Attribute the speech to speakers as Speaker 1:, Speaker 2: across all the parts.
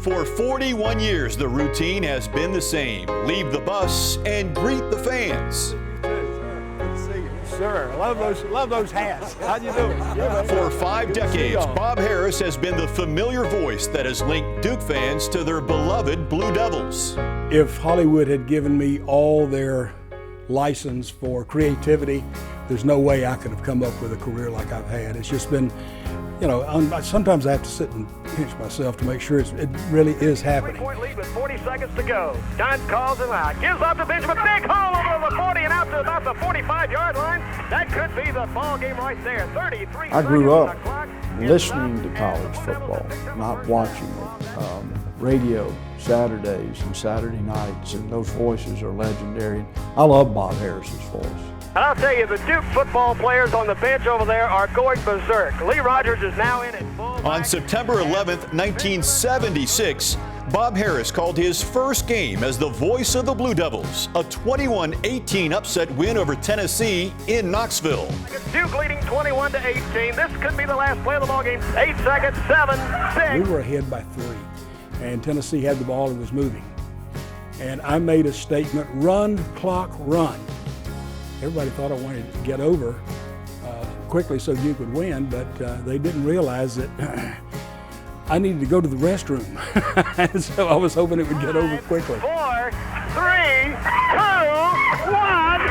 Speaker 1: For 41 years, the routine has been the same. Leave the bus and greet the fans.
Speaker 2: Sir, love those hats. How you doing?
Speaker 1: For 5 decades, Bob Harris has been the familiar voice that has linked Duke fans to their beloved Blue Devils.
Speaker 2: If Hollywood had given me all their license for creativity, there's no way I could have come up with a career like I've had. It's just been, sometimes I have to sit and pinch myself to make sure it really is happening.
Speaker 3: 3-point lead with 40 seconds to go. Dunn calls him out. Gives up to Benjamin. Big hole over the 40 and out to about the 45-yard line. That could be the ball game right there. 33
Speaker 4: I grew up
Speaker 3: seconds
Speaker 4: listening to college football, not watching it. Radio Saturdays and Saturday nights, and those voices are legendary. I love Bob Harris's voice.
Speaker 3: And I'll tell you, the Duke football players on the bench over there are going berserk. Lee Rogers is now in at fullback.
Speaker 1: On September 11th, 1976, Bob Harris called his first game as the voice of the Blue Devils, a 21-18 upset win over Tennessee in Knoxville.
Speaker 3: Duke leading 21-18. This could be the last play of the ball game. 8 seconds, 7, 6.
Speaker 2: We were ahead by 3, and Tennessee had the ball and was moving. And I made a statement, run, clock, run. Everybody thought I wanted to get over quickly so Duke would win, but they didn't realize that I needed to go to the restroom. And so I was hoping it would get over quickly.
Speaker 3: 4, 3, 2, 1.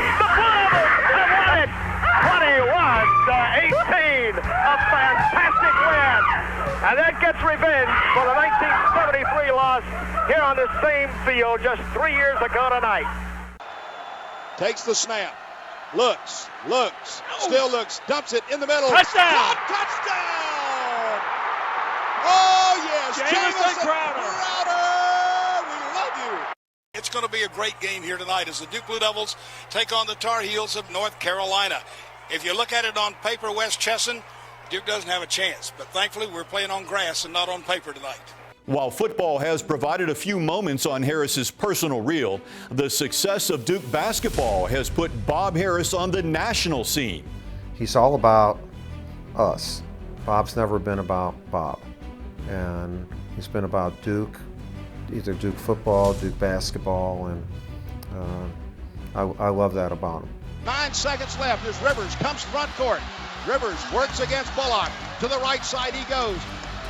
Speaker 3: The Devils have won it. 21-18. A fantastic win. And that gets revenge for the 1973 loss here on this same field just 3 years ago tonight.
Speaker 5: Takes the snap. Looks, still looks, dumps it in the middle.
Speaker 3: Touchdown!
Speaker 5: Touchdown! Oh, yes.
Speaker 3: Jamison Crowder.
Speaker 5: We love you. It's going to be a great game here tonight as the Duke Blue Devils take on the Tar Heels of North Carolina. If you look at it on paper, West Chesson, Duke doesn't have a chance. But thankfully, we're playing on grass and not on paper tonight.
Speaker 1: While football has provided a few moments on Harris's personal reel, the success of Duke basketball has put Bob Harris on the national scene.
Speaker 6: He's all about us. Bob's never been about Bob. And he's been about Duke, either Duke football, Duke basketball, and I love that about him.
Speaker 5: 9 seconds left as Rivers comes front court. Rivers works against Bullock. To the right side he goes.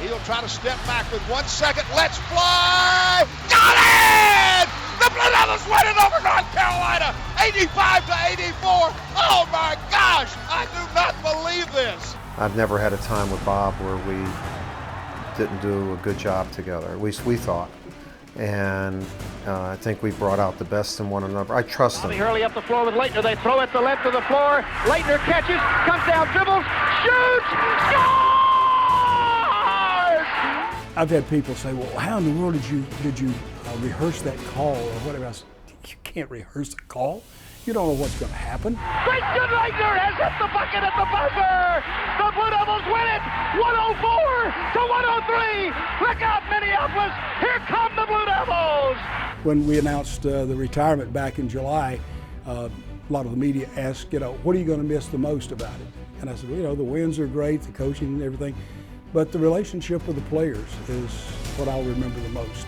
Speaker 5: He'll try to step back with 1 second. Let's fly! Got it! The Blue Devils win it over North Carolina, 85-84. Oh my gosh! I do not believe this.
Speaker 6: I've never had a time with Bob where we didn't do a good job together. At least we thought. And I think we brought out the best in one another. I trust him.
Speaker 3: Hurley up the floor with Leitner. They throw it to the left of the floor. Leitner catches, comes down, dribbles, shoots, scores!
Speaker 2: I've had people say, well, how in the world did you rehearse that call or whatever? I said, you can't rehearse a call. You don't know what's going to happen.
Speaker 3: Christian Leitner has hit the bucket at the buzzer. The Blue Devils win it, 104-103. Look out, Minneapolis. Here come the Blue Devils.
Speaker 2: When we announced the retirement back in July, a lot of the media asked, what are you going to miss the most about it? And I said, well, the wins are great, the coaching and everything, but the relationship with the players is what I'll remember the most.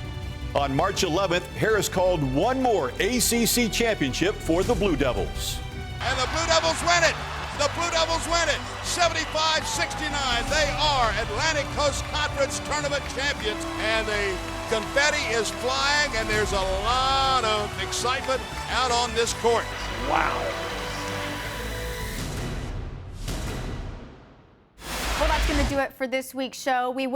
Speaker 1: On March 11th, Harris called one more ACC championship for the Blue Devils.
Speaker 5: And the Blue Devils win it. The Blue Devils win it, 75-69. They are Atlantic Coast Conference Tournament champions, and the confetti is flying, and there's a lot of excitement out on this court. Wow.
Speaker 7: Well, that's going to do it for this week's show. We